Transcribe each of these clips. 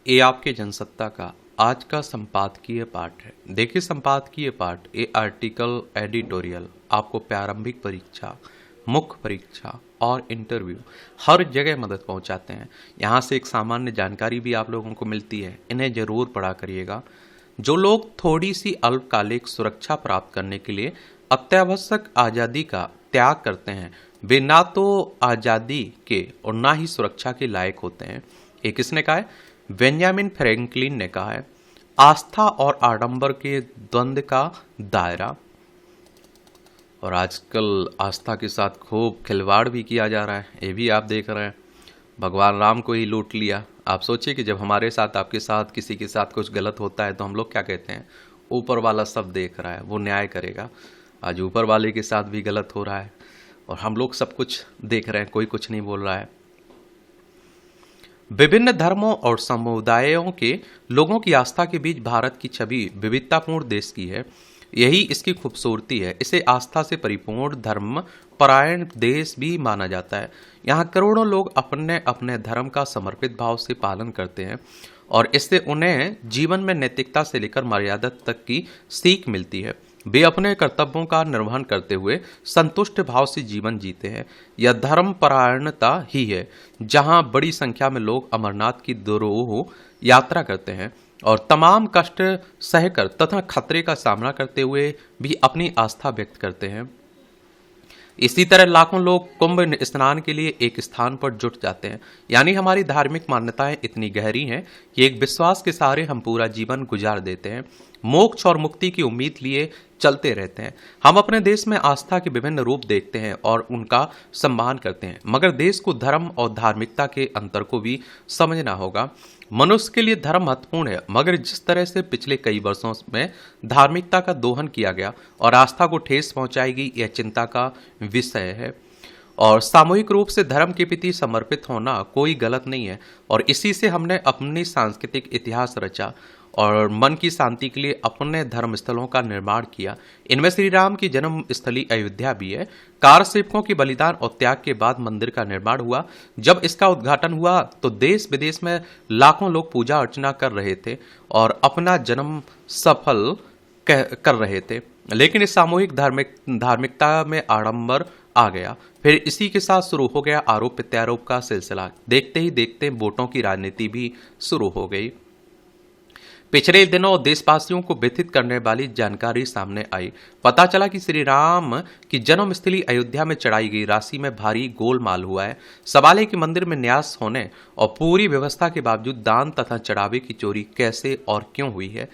ये आपके जनसत्ता का आज का संपादकीय पाठ है। देखिए संपादकीय पाठ ये आर्टिकल एडिटोरियल आपको प्रारंभिक परीक्षा, मुख्य परीक्षा और इंटरव्यू हर जगह मदद पहुंचाते हैं। यहाँ से एक सामान्य जानकारी भी आप लोगों को मिलती है, इन्हें जरूर पढ़ा करिएगा। जो लोग थोड़ी सी अल्पकालिक सुरक्षा प्राप्त करने के लिए अत्यावश्यक आज़ादी का त्याग करते हैं, वे ना तो आज़ादी के और ना ही सुरक्षा के लायक होते हैं। ये किसने कहा है? बेंजामिन फ्रैंकलिन ने कहा है। आस्था और आडंबर के द्वंद्व का दायरा। और आजकल आस्था के साथ खूब खिलवाड़ भी किया जा रहा है, ये भी आप देख रहे हैं। भगवान राम को ही लूट लिया। आप सोचिए कि जब हमारे साथ, आपके साथ, किसी के साथ कुछ गलत होता है तो हम लोग क्या कहते हैं? ऊपर वाला सब देख रहा है, वो न्याय करेगा। आज ऊपर वाले के साथ भी गलत हो रहा है और हम लोग सब कुछ देख रहे हैं, कोई कुछ नहीं बोल रहा है। विभिन्न धर्मों और समुदायों के लोगों की आस्था के बीच भारत की छवि विविधतापूर्ण देश की है। यही इसकी खूबसूरती है। इसे आस्था से परिपूर्ण धर्म परायण देश भी माना जाता है। यहाँ करोड़ों लोग अपने अपने धर्म का समर्पित भाव से पालन करते हैं और इससे उन्हें जीवन में नैतिकता से लेकर मर्यादा तक की सीख मिलती है। वे अपने कर्तव्यों का निर्वहन करते हुए संतुष्ट भाव से जीवन जीते हैं। यह धर्म परायणता ही है जहां बड़ी संख्या में लोग अमरनाथ की दुरूह यात्रा करते हैं और तमाम कष्ट सहकर तथा खतरे का सामना करते हुए भी अपनी आस्था व्यक्त करते हैं। इसी तरह लाखों लोग कुंभ स्नान के लिए एक स्थान पर जुट जाते हैं। यानी हमारी धार्मिक मान्यताएं इतनी गहरी हैं कि एक विश्वास के सहारे हम पूरा जीवन गुजार देते हैं, मोक्ष और मुक्ति की उम्मीद लिए चलते रहते हैं। हम अपने देश में आस्था के विभिन्न रूप देखते हैं और उनका सम्मान करते हैं, मगर देश को धर्म और धार्मिकता के अंतर को भी समझना होगा। मनुष्य के लिए धर्म महत्वपूर्ण है, मगर जिस तरह से पिछले कई वर्षों में धार्मिकता का दोहन किया गया और आस्था को ठेस पहुंचाएगी, यह चिंता का विषय है। और सामूहिक रूप से धर्म के प्रति समर्पित होना कोई गलत नहीं है और इसी से हमने अपनी सांस्कृतिक इतिहास रचा और मन की शांति के लिए अपने धर्म स्थलों का निर्माण किया। इनमें श्री राम की जन्म स्थली अयोध्या भी है। कार सेवकों के बलिदान और त्याग के बाद मंदिर का निर्माण हुआ। जब इसका उद्घाटन हुआ तो देश विदेश में लाखों लोग पूजा अर्चना कर रहे थे और अपना जन्म सफल कर रहे थे। लेकिन इस सामूहिक धार्मिकता में आडंबर आ गया। फिर इसी के साथ शुरू हो गया आरोप प्रत्यारोप का सिलसिला। देखते ही देखते वोटों की राजनीति भी शुरू हो गई। पिछले दिनों देशवासियों को व्यथित करने वाली जानकारी सामने आई। पता चला कि श्री राम की जन्मस्थली अयोध्या में चढ़ाई गई राशि में भारी गोलमाल हुआ है। सवाल है कि मंदिर में न्यास होने और पूरी व्यवस्था के बावजूद दान तथा चढ़ावे की चोरी कैसे और क्यों हुई है।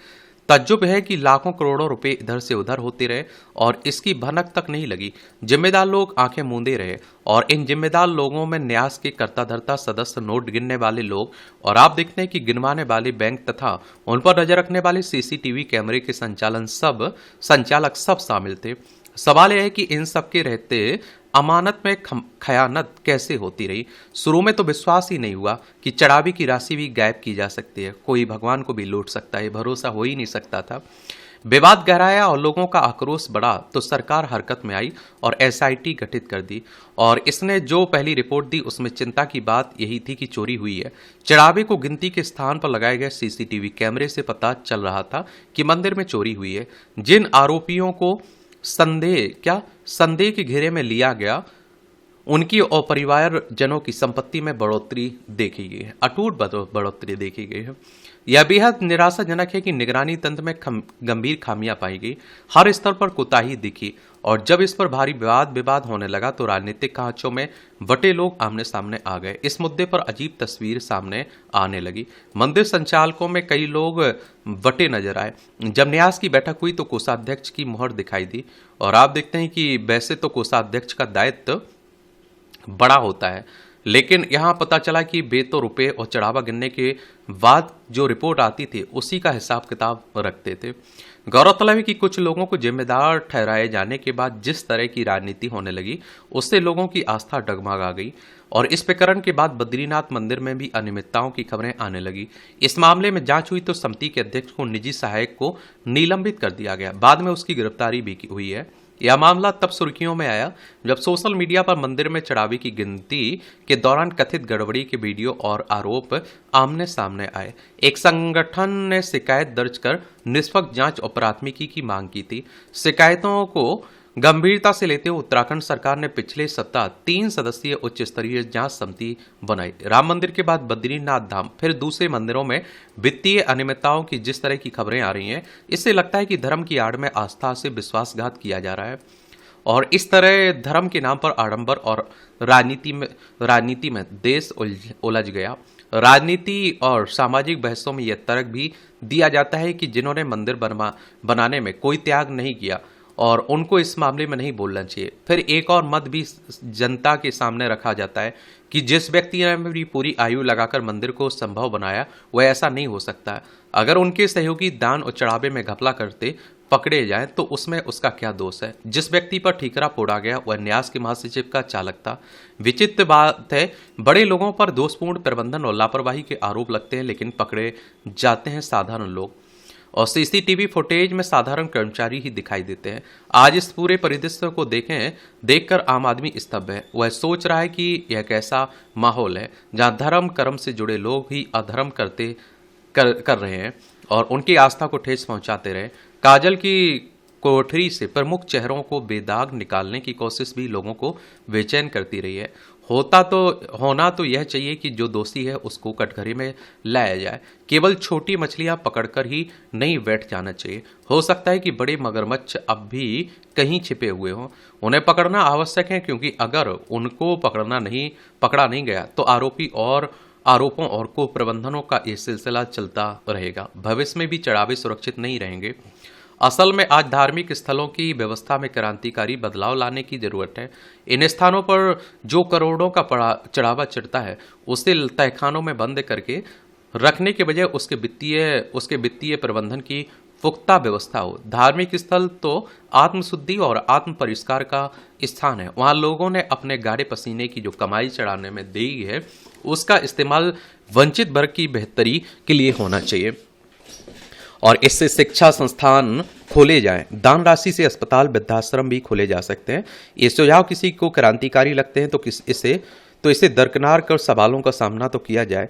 तज्जुब है कि लाखों करोड़ों रुपए इधर से उधर होते रहे और इसकी भनक तक नहीं लगी। जिम्मेदार लोग आंखें मूंदे रहे और इन जिम्मेदार लोगों में न्यास के कर्ता धर्ता सदस्य, नोट गिनने वाले लोग और आप देखते हैं कि गिनवाने वाले बैंक तथा उन पर नजर रखने वाले सीसीटीवी कैमरे के संचालक सब शामिल थे। सवाल यह है कि इन सब के रहते अमानत में खयानत कैसे होती रही। शुरू में तो विश्वास ही नहीं हुआ कि चढ़ावे की राशि भी गायब की जा सकती है। कोई भगवान को भी लूट सकता है, भरोसा हो ही नहीं सकता था। विवाद गहराया और लोगों का आक्रोश बढ़ा तो सरकार हरकत में आई और एसआईटी गठित कर दी और इसने जो पहली रिपोर्ट दी उसमें चिंता की बात यही थी कि चोरी हुई है। चढ़ावे को गिनती के स्थान पर लगाए गए सीसीटीवी कैमरे से पता चल रहा था कि मंदिर में चोरी हुई है। जिन आरोपियों को संदेह के घेरे में लिया गया, उनकी और परिवारजनों की संपत्ति में बढ़ोतरी देखी गई है, अटूट बढ़ोतरी देखी गई है। यह बेहद निराशाजनक है कि निगरानी तंत्र में गंभीर खामियां पाई गई। हर स्तर पर कोताही दिखी और जब इस पर भारी विवाद होने लगा तो राजनीतिक खांचों में बटे लोग आमने सामने आ गए। इस मुद्दे पर अजीब तस्वीर सामने आने लगी। मंदिर संचालकों में कई लोग बटे नजर आए। जब न्यास की बैठक हुई तो कोषाध्यक्ष की मुहर दिखाई दी और आप देखते हैं कि वैसे तो कोषाध्यक्ष का दायित्व बड़ा होता है, लेकिन यहाँ पता चला कि वे तो रुपए और चढ़ावा गिनने के बाद जो रिपोर्ट आती थी उसी का हिसाब किताब रखते थे। गौरतलब है कि कुछ लोगों को जिम्मेदार ठहराए जाने के बाद जिस तरह की राजनीति होने लगी उससे लोगों की आस्था डगमगा गई और इस प्रकरण के बाद बद्रीनाथ मंदिर में भी अनियमितताओं की खबरें आने लगी। इस मामले में जांच हुई तो समिति के अध्यक्ष को निजी सहायक को निलंबित कर दिया गया। बाद में उसकी गिरफ्तारी भी हुई है। यह मामला तब सुर्खियों में आया जब सोशल मीडिया पर मंदिर में चढ़ावे की गिनती के दौरान कथित गड़बड़ी के वीडियो और आरोप आमने सामने आए। एक संगठन ने शिकायत दर्ज कर निष्पक्ष जांच और प्राथमिकी की मांग की थी। शिकायतों को गंभीरता से लेते हुए उत्तराखंड सरकार ने पिछले सप्ताह 3 सदस्यीय उच्च स्तरीय जांच समिति बनाई। राम मंदिर के बाद बद्रीनाथ धाम, फिर दूसरे मंदिरों में वित्तीय अनियमितताओं की जिस तरह की खबरें आ रही हैं, इससे लगता है कि धर्म की आड़ में आस्था से विश्वासघात किया जा रहा है और इस तरह धर्म के नाम पर आडंबर और राजनीति में देश उलझ गया। राजनीति और सामाजिक बहसों में यह तर्क भी दिया जाता है कि जिन्होंने मंदिर बनाने में कोई त्याग नहीं किया और उनको इस मामले में नहीं बोलना चाहिए। फिर एक और मत भी जनता के सामने रखा जाता है कि जिस व्यक्ति ने अपनी पूरी आयु लगाकर मंदिर को संभव बनाया वह ऐसा नहीं हो सकता। अगर उनके सहयोगी दान और चढ़ावे में घपला करते पकड़े जाएं तो उसमें उसका क्या दोष है। जिस व्यक्ति पर ठीकरा फोड़ा गया वह न्यास के महासचिव का चालक था। विचित्र बात है, बड़े लोगों पर दोषपूर्ण प्रबंधन और लापरवाही के आरोप लगते हैं लेकिन पकड़े जाते हैं साधारण लोग और सीसीटीवी फुटेज में साधारण कर्मचारी ही दिखाई देते हैं। आज इस पूरे परिदृश्य को देखकर आम आदमी स्तब्ध है। वह सोच रहा है कि यह कैसा माहौल है जहां धर्म कर्म से जुड़े लोग ही अधर्म कर रहे हैं और उनकी आस्था को ठेस पहुंचाते रहे। काजल की कोठरी से प्रमुख चेहरों को बेदाग निकालने की कोशिश भी लोगों को बेचैन करती रही है। होना तो यह चाहिए कि जो दोषी है उसको कटघरे में लाया जाए। केवल छोटी मछलियां पकड़कर ही नहीं बैठ जाना चाहिए। हो सकता है कि बड़े मगरमच्छ अब भी कहीं छिपे हुए हों। उन्हें पकड़ना आवश्यक है क्योंकि अगर उनको पकड़ा नहीं गया तो आरोपों और कुप्रबंधनों का ये सिलसिला चलता रहेगा। भविष्य में भी चढ़ावे सुरक्षित नहीं रहेंगे। असल में आज धार्मिक स्थलों की व्यवस्था में क्रांतिकारी बदलाव लाने की जरूरत है। इन स्थानों पर जो करोड़ों का चढ़ावा चढ़ता है उसे तहखानों में बंद करके रखने के बजाय उसके वित्तीय प्रबंधन की पुख्ता व्यवस्था हो। धार्मिक स्थल तो आत्मशुद्धि और आत्म परिष्कार का स्थान है। वहां लोगों ने अपने गाढ़े पसीने की जो कमाई चढ़ाने में दी है उसका इस्तेमाल वंचित वर्ग की बेहतरी के लिए होना चाहिए और इससे शिक्षा संस्थान खोले जाएं। दान राशि से अस्पताल वृद्धाश्रम भी खोले जा सकते हैं। ये सुझाव किसी को क्रांतिकारी लगते हैं तो इसे दरकिनार कर सवालों का सामना तो किया जाए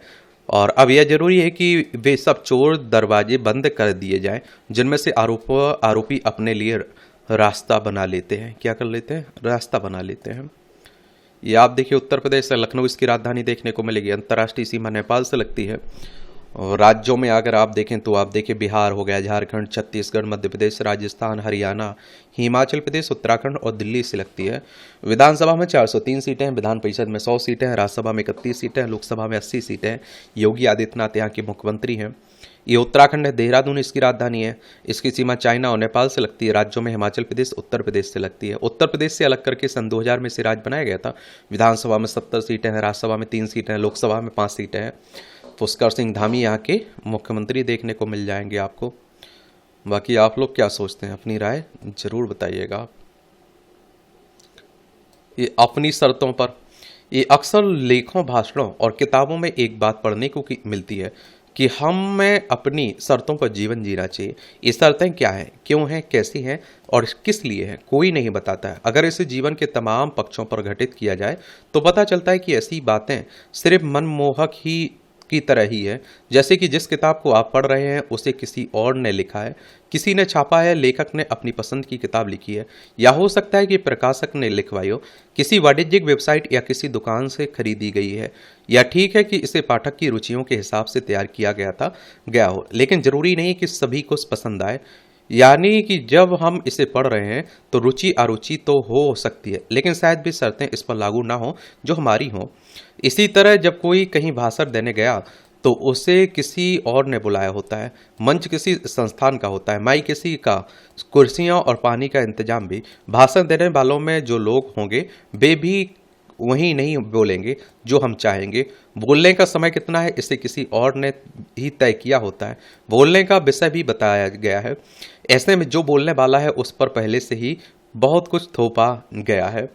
और अब यह जरूरी है कि वे सब चोर दरवाजे बंद कर दिए जाएं जिनमें से आरोपी अपने लिए रास्ता बना लेते हैं। क्या कर लेते हैं? रास्ता बना लेते हैं। ये आप देखिए, उत्तर प्रदेश से लखनऊ इसकी राजधानी देखने को मिलेगी। अंतर्राष्ट्रीय सीमा नेपाल से लगती है। और राज्यों में अगर आप देखें तो आप देखिए बिहार हो गया, झारखंड, छत्तीसगढ़, मध्य प्रदेश, राजस्थान, हरियाणा, हिमाचल प्रदेश, उत्तराखंड और दिल्ली से लगती है। विधानसभा में 403 सीटें हैं, विधान परिषद में 100 सीटें हैं, राज्यसभा में 31 सीटें हैं, लोकसभा में 80 सीटें हैं। योगी आदित्यनाथ यहाँ के मुख्यमंत्री हैं। ये उत्तराखंड है, देहरादून इसकी राजधानी है। इसकी सीमा चाइना और नेपाल से लगती है। राज्यों में हिमाचल प्रदेश, उत्तर प्रदेश से लगती है। उत्तर प्रदेश से अलग करके सन 2000 में से राज्य बनाया गया था। विधानसभा में 70 सीटें हैं, राज्यसभा में 3 सीटें हैं, लोकसभा में 5 सीटें हैं। पुष्कर सिंह धामी यहाँ के मुख्यमंत्री देखने को मिल जाएंगे आपको। बाकी आप लोग क्या सोचते हैं, अपनी राय जरूर बताइएगा। ये अपनी शर्तों पर, ये अक्सर लेखों, भाषणों और किताबों में एक बात पढ़ने को मिलती है कि हमें अपनी शर्तों पर जीवन जीना चाहिए। ये शर्तें क्या हैं, क्यों हैं, कैसी हैं और किस लिए हैं, कोई नहीं बताता है। अगर इसे जीवन के तमाम पक्षों पर घटित किया जाए तो पता चलता है कि ऐसी बातें सिर्फ मनमोहक ही की तरह ही है, जैसे कि जिस किताब को आप पढ़ रहे हैं उसे किसी और ने लिखा है, किसी ने छापा है, लेखक ने अपनी पसंद की किताब लिखी है, या हो सकता है कि प्रकाशक ने लिखवाई हो, किसी वाणिज्यिक वेबसाइट या किसी दुकान से खरीदी गई है, या ठीक है कि इसे पाठक की रुचियों के हिसाब से तैयार किया गया हो, लेकिन जरूरी नहीं कि सभी को पसंद आए। यानी कि जब हम इसे पढ़ रहे हैं तो रुचि अरुचि तो हो सकती है, लेकिन शायद भी शर्तें इस पर लागू ना हो जो हमारी हो। इसी तरह जब कोई कहीं भाषण देने गया तो उसे किसी और ने बुलाया होता है, मंच किसी संस्थान का होता है, माइक किसी का, कुर्सियां और पानी का इंतजाम भी। भाषण देने वालों में जो लोग होंगे वे भी वही नहीं बोलेंगे जो हम चाहेंगे। बोलने का समय कितना है इसे किसी और ने ही तय किया होता है। बोलने का विषय भी बताया गया है। ऐसे में जो बोलने वाला है उस पर पहले से ही बहुत कुछ थोपा गया है।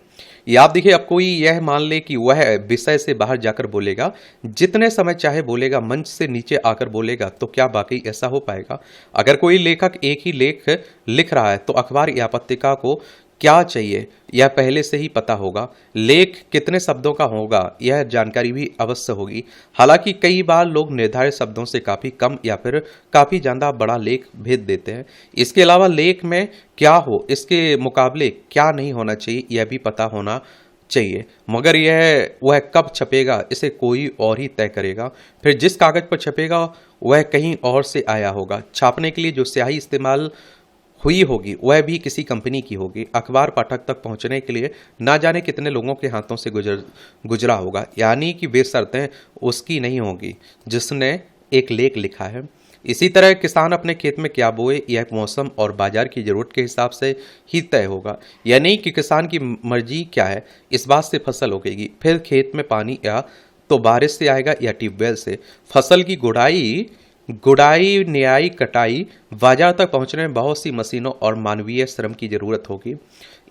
ये आप देखिए, अब कोई यह मान ले कि वह विषय से बाहर जाकर बोलेगा, जितने समय चाहे बोलेगा, मंच से नीचे आकर बोलेगा, तो क्या वाकई ऐसा हो पाएगा? अगर कोई लेखक एक ही लेख लिख रहा है तो अखबार या पत्रिका को क्या चाहिए यह पहले से ही पता होगा। लेख कितने शब्दों का होगा यह जानकारी भी अवश्य होगी। हालांकि कई बार लोग निर्धारित शब्दों से काफ़ी कम या फिर काफ़ी ज़्यादा बड़ा लेख भेज देते हैं। इसके अलावा लेख में क्या हो इसके मुकाबले क्या नहीं होना चाहिए यह भी पता होना चाहिए, मगर यह वह कब छपेगा इसे कोई और ही तय करेगा। फिर जिस कागज़ पर छपेगा वह कहीं और से आया होगा। छापने के लिए जो स्याही इस्तेमाल हुई होगी वह भी किसी कंपनी की होगी। अखबार पाठक तक पहुंचने के लिए ना जाने कितने लोगों के हाथों से गुजरा होगा, यानी कि वे शर्तें उसकी नहीं होगी जिसने एक लेख लिखा है। इसी तरह किसान अपने खेत में क्या बोए यह मौसम और बाजार की जरूरत के हिसाब से ही तय होगा। यह नहीं कि किसान की मर्जी क्या है इस बात से फसल उगेगी। फिर खेत में पानी या तो बारिश से आएगा या ट्यूबवेल से। फसल की गुड़ाई गुड़ाई निराई कटाई बाजार तक पहुंचने में बहुत सी मशीनों और मानवीय श्रम की जरूरत होगी।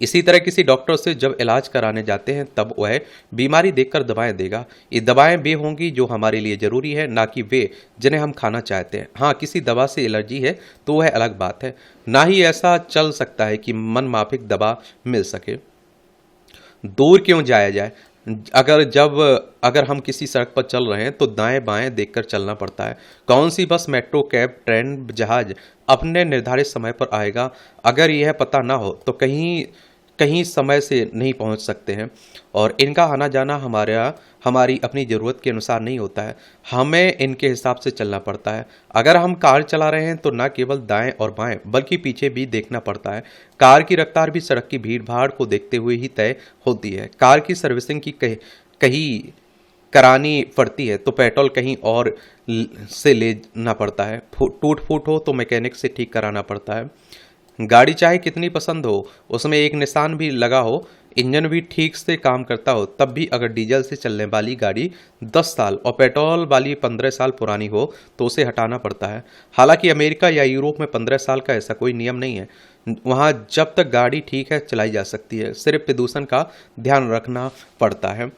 इसी तरह किसी डॉक्टर से जब इलाज कराने जाते हैं तब वह बीमारी देखकर दवाएं देगा। ये दवाएं वे होंगी जो हमारे लिए जरूरी है, ना कि वे जिन्हें हम खाना चाहते हैं। हाँ, किसी दवा से एलर्जी है तो वह अलग बात है। ना ही ऐसा चल सकता है कि मन माफिक दवा मिल सके। दूर क्यों जाया जाए? अगर हम किसी सड़क पर चल रहे हैं तो दाएं बाएं देखकर चलना पड़ता है। कौन सी बस, मेट्रो, कैब, ट्रेन, जहाज अपने निर्धारित समय पर आएगा, अगर यह पता ना हो तो कहीं कहीं समय से नहीं पहुंच सकते हैं। और इनका आना जाना हमारी अपनी ज़रूरत के अनुसार नहीं होता है, हमें इनके हिसाब से चलना पड़ता है। अगर हम कार चला रहे हैं तो न केवल दाएं और बाएं बल्कि पीछे भी देखना पड़ता है। कार की रफ्तार भी सड़क की भीड़ भाड़ को देखते हुए ही तय होती है। कार की सर्विसिंग की कहीं करानी पड़ती है तो पेट्रोल कहीं और से लेना पड़ता है। टूट फूट हो तो मैकेनिक से ठीक कराना पड़ता है। गाड़ी चाहे कितनी पसंद हो, उसमें एक निशान भी लगा हो, इंजन भी ठीक से काम करता हो, तब भी अगर डीजल से चलने वाली गाड़ी 10 साल और पेट्रोल वाली 15 साल पुरानी हो तो उसे हटाना पड़ता है। हालांकि अमेरिका या यूरोप में 15 साल का ऐसा कोई नियम नहीं है। वहाँ जब तक गाड़ी ठीक है चलाई जा सकती है, सिर्फ प्रदूषण का ध्यान रखना पड़ता है।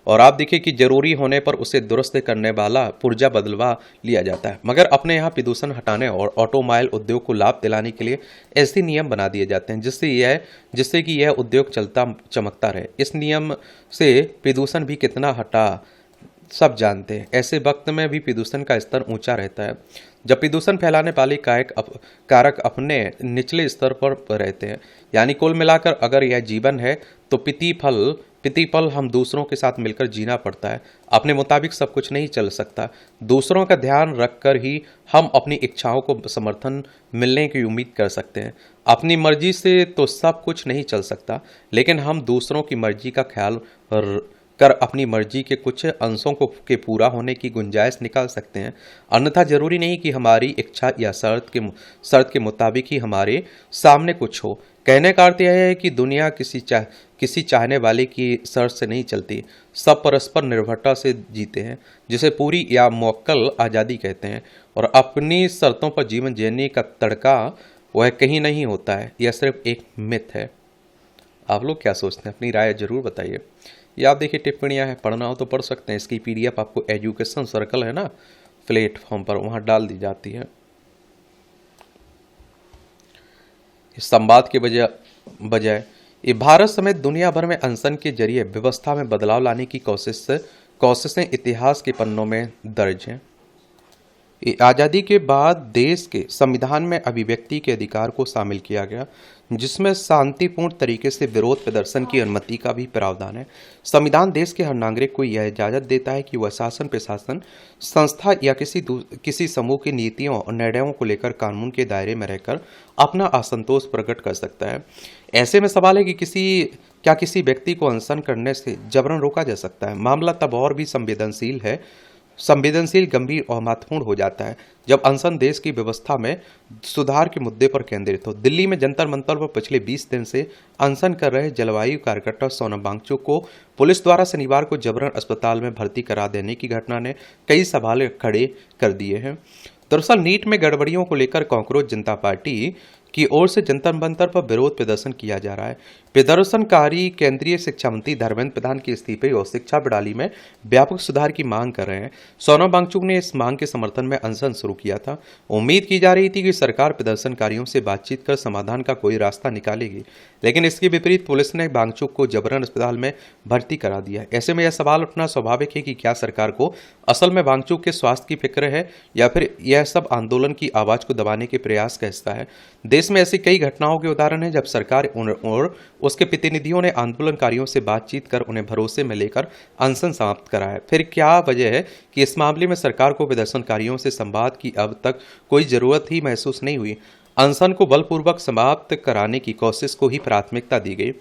और आप देखिए कि जरूरी होने पर उसे दुरुस्त करने वाला पुर्जा बदलवा लिया जाता है। मगर अपने यहाँ प्रदूषण हटाने और ऑटोमोबाइल उद्योग को लाभ दिलाने के लिए ऐसे नियम बना दिए जाते हैं जिससे कि यह उद्योग चलता चमकता रहे। इस नियम से प्रदूषण भी कितना हटा सब जानते हैं। ऐसे वक्त में भी प्रदूषण का स्तर ऊंचा रहता है जब प्रदूषण फैलाने वाले कारक अपने निचले स्तर पर रहते हैं। यानी कुल मिलाकर अगर यह जीवन है तो प्रतिपल हम दूसरों के साथ मिलकर जीना पड़ता है। अपने मुताबिक सब कुछ नहीं चल सकता। दूसरों का ध्यान रखकर ही हम अपनी इच्छाओं को समर्थन मिलने की उम्मीद कर सकते हैं। अपनी मर्जी से तो सब कुछ नहीं चल सकता, लेकिन हम दूसरों की मर्जी का ख्याल कर अपनी मर्जी के कुछ अंशों के पूरा होने की गुंजाइश निकाल सकते हैं। अन्यथा जरूरी नहीं कि हमारी इच्छा या शर्त के मुताबिक ही हमारे सामने कुछ हो। कहने का अर्थ यह है कि दुनिया किसी चाहने वाले की शर्त से नहीं चलती। सब परस्पर निर्भरता से जीते हैं, जिसे पूरी या मुअक्कल आज़ादी कहते हैं। और अपनी शर्तों पर जीवन जीने का तड़का वह कहीं नहीं होता है, यह सिर्फ एक मिथ है। आप लोग क्या सोचते हैं? अपनी राय जरूर बताइए। या आप देखिए टिप्पणियाँ हैं, पढ़ना हो तो पढ़ सकते हैं। इसकी PDF आपको एजुकेशन सर्कल है ना प्लेटफॉर्म पर, वहाँ डाल दी जाती है। इस संवाद के बजाय ये भारत समेत दुनिया भर में अनशन के जरिए व्यवस्था में बदलाव लाने की कोशिशें इतिहास के पन्नों में दर्ज हैं। आज़ादी के बाद देश के संविधान में अभिव्यक्ति के अधिकार को शामिल किया गया, जिसमें शांतिपूर्ण तरीके से विरोध प्रदर्शन की अनुमति का भी प्रावधान है। संविधान देश के हर नागरिक को यह इजाज़त देता है कि वह शासन, प्रशासन, संस्था या किसी समूह की नीतियों और निर्णयों को लेकर कानून के दायरे में रहकर अपना असंतोष प्रकट कर सकता है। ऐसे में सवाल है कि किसी व्यक्ति को अनशन करने से जबरन रोका जा सकता है? मामला तब और भी संवेदनशील, गंभीर और महत्वपूर्ण हो जाता है जब अनशन देश की व्यवस्था में सुधार के मुद्दे पर केंद्रित हो। दिल्ली में जंतर मंतर पर पिछले 20 दिन से अनशन कर रहे जलवायु कार्यकर्ता सोनम वांगचुक को पुलिस द्वारा शनिवार को जबरन अस्पताल में भर्ती करा देने की घटना ने कई सवाल खड़े कर दिए हैं। दरअसल नीट में गड़बड़ियों को लेकर कॉकरोच जनता पार्टी की ओर से जंतर मंतर पर विरोध प्रदर्शन किया जा रहा है। प्रदर्शनकारी केंद्रीय शिक्षा मंत्री धर्मेंद्र प्रधान के इस्तीफे और शिक्षा प्रणाली में व्यापक सुधार की मांग कर रहे हैं। सोनम वांगचुक ने इस मांग के समर्थन में अनशन शुरू किया था। उम्मीद की जा रही थी कि सरकार प्रदर्शनकारियों से बातचीत कर समाधान का कोई रास्ता निकालेगी, लेकिन इसके विपरीत पुलिस ने वांगचुक को जबरन अस्पताल में भर्ती करा दिया। ऐसे में यह सवाल उठना स्वाभाविक है कि क्या सरकार को असल में वांगचुक के स्वास्थ्य की फिक्र है या फिर यह सब आंदोलन की आवाज को दबाने के प्रयास का हिस्सा है। देश में ऐसी कई घटनाओं के उदाहरण हैं जब सरकार और उसके प्रतिनिधियों ने आंदोलनकारियों से बातचीत कर उन्हें भरोसे में लेकर अनशन समाप्त कराया। फिर क्या वजह है कि इस मामले में सरकार को प्रदर्शनकारियों से संवाद की अब तक कोई जरूरत ही महसूस नहीं हुई। अनशन को बलपूर्वक समाप्त कराने की कोशिश को ही प्राथमिकता दी गई।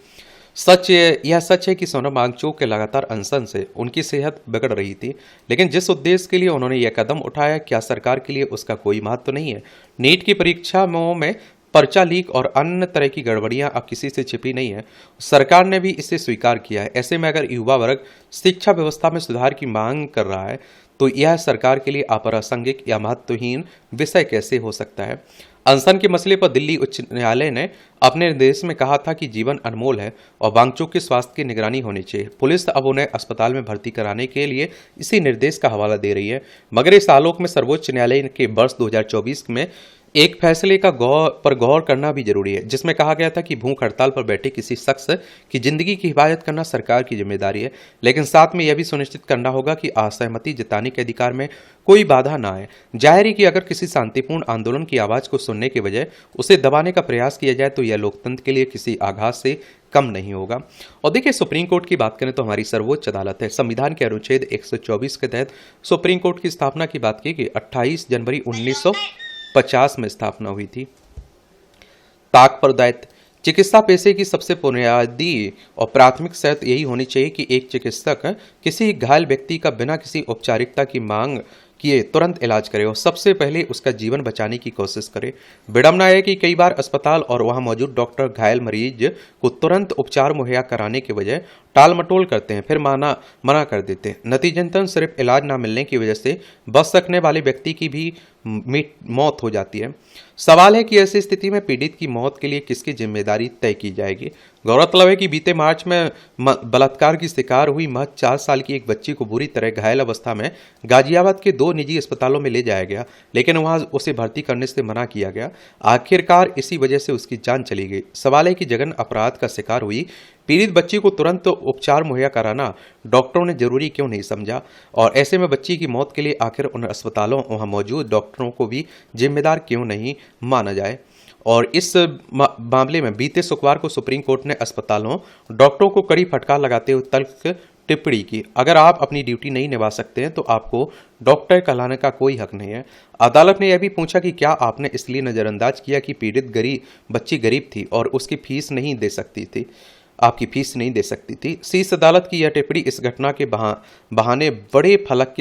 यह सच है कि सोनम वांगचुक के लगातार अनशन से उनकी सेहत बिगड़ रही थी, लेकिन जिस उद्देश्य के लिए उन्होंने यह कदम उठाया, क्या सरकार के लिए उसका कोई महत्व नहीं है? नीट की परीक्षाओं में पर्चा लीक और अन्य तरह की गड़बड़ियां अब किसी से छिपी नहीं है। सरकार ने भी इसे स्वीकार किया है। ऐसे में अगर युवा वर्ग शिक्षा व्यवस्था में सुधार की मांग कर रहा है, तो यह सरकार के लिए अप्रासंगिक या महत्वहीन विषय कैसे हो सकता है? अनशन के मसले पर दिल्ली उच्च न्यायालय ने अपने निर्देश में कहा था कि जीवन अनमोल है और वांगचुक के स्वास्थ्य की निगरानी होनी चाहिए। पुलिस अब उन्हें अस्पताल में भर्ती कराने के लिए इसी निर्देश का हवाला दे रही है। मगर इस आलोक में सर्वोच्च न्यायालय के वर्ष 2024 में एक फैसले का गौर करना भी जरूरी है, जिसमें कहा गया था कि भूख हड़ताल पर बैठे किसी शख्स की जिंदगी की हिफाजत करना सरकार की जिम्मेदारी है, लेकिन साथ में यह भी सुनिश्चित करना होगा कि असहमति जताने के अधिकार में कोई बाधा ना आए। जाहिर है कि अगर किसी शांतिपूर्ण आंदोलन की आवाज को सुनने के बजाय उसे दबाने का प्रयास किया जाए तो यह लोकतंत्र के लिए किसी आघात से कम नहीं होगा। और देखिए, सुप्रीम कोर्ट की बात करें तो हमारी सर्वोच्च अदालत है। संविधान के अनुच्छेद 124 के तहत सुप्रीम कोर्ट की स्थापना की बात की गई। 28 जनवरी 1950 में स्थापना हुई थी। ताक पर दायित्व। चिकित्सा पेशे की सबसे बुनियादी और प्राथमिक शर्त यही होनी चाहिए कि एक चिकित्सक किसी घायल व्यक्ति का बिना किसी औपचारिकता की मांग किए तुरंत इलाज करे और सबसे पहले उसका जीवन बचाने की कोशिश करे। विडंबना है कि कई बार अस्पताल और वहां मौजूद डॉक्टर घायल मरीज को तुरंत उपचार मुहैया कराने के बजाय टाल मटोल करते हैं, फिर मना कर देते हैं। नतीजतन सिर्फ इलाज न मिलने की वजह से बच सकने वाले व्यक्ति की भी मौत हो जाती है। सवाल है कि ऐसी स्थिति में पीड़ित की मौत के लिए किसकी जिम्मेदारी तय की जाएगी। गौरतलब है कि बीते मार्च में बलात्कार की शिकार हुई महज 4 साल की एक बच्ची को बुरी तरह घायल अवस्था में गाजियाबाद के 2 निजी अस्पतालों में ले जाया गया, लेकिन वहां उसे भर्ती करने से मना किया गया। आखिरकार इसी वजह से उसकी जान चली गई। सवाल है कि जघन्य अपराध का शिकार हुई पीड़ित बच्ची को तुरंत उपचार मुहैया कराना डॉक्टरों ने जरूरी क्यों नहीं समझा, और ऐसे में बच्ची की मौत के लिए आखिर उन अस्पतालों वहां मौजूद डॉक्टरों को भी जिम्मेदार क्यों नहीं माना जाए। और इस मामले में बीते शुक्रवार को सुप्रीम कोर्ट ने अस्पतालों डॉक्टरों को कड़ी फटकार लगाते हुए तल्ख टिप्पणी की। अगर आप अपनी ड्यूटी नहीं निभा सकते हैं तो आपको डॉक्टर कहलाने का कोई हक नहीं है। अदालत ने यह भी पूछा कि क्या आपने इसलिए नजरअंदाज किया कि पीड़ित बच्ची गरीब थी और उसकी फीस नहीं दे सकती थी, आपकी फीस नहीं दे सकती थी। शीर्ष अदालत की यह टिप्पणी इस घटना के बहाने बड़े फलक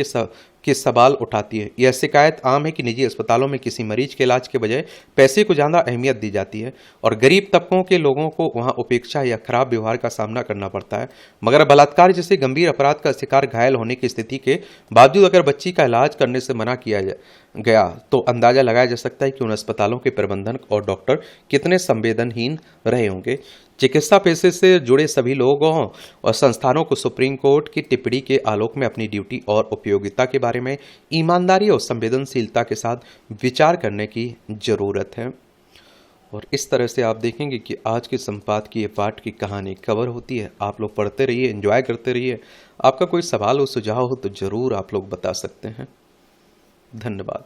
के सवाल उठाती है। यह शिकायत आम है कि निजी अस्पतालों में किसी मरीज के इलाज के बजाय पैसे को ज़्यादा अहमियत दी जाती है और गरीब तबकों के लोगों को वहां उपेक्षा या खराब व्यवहार का सामना करना पड़ता है। मगर बलात्कार जैसे गंभीर अपराध का शिकार घायल होने की स्थिति के बावजूद अगर बच्ची का इलाज करने से मना किया गया तो अंदाजा लगाया जा सकता है कि उन अस्पतालों के प्रबंधन और डॉक्टर कितने संवेदनहीन रहे होंगे। चिकित्सा पेशे से जुड़े सभी लोगों और संस्थानों को सुप्रीम कोर्ट की टिप्पणी के आलोक में अपनी ड्यूटी और उपयोगिता के बारे में ईमानदारी और संवेदनशीलता के साथ विचार करने की जरूरत है। और इस तरह से आप देखेंगे कि आज के संपादकीय पाठ की कहानी कवर होती है। आप लोग पढ़ते रहिए, एंजॉय करते रहिए। आपका कोई सवाल हो, सुझाव हो तो जरूर आप लोग बता सकते हैं। धन्यवाद।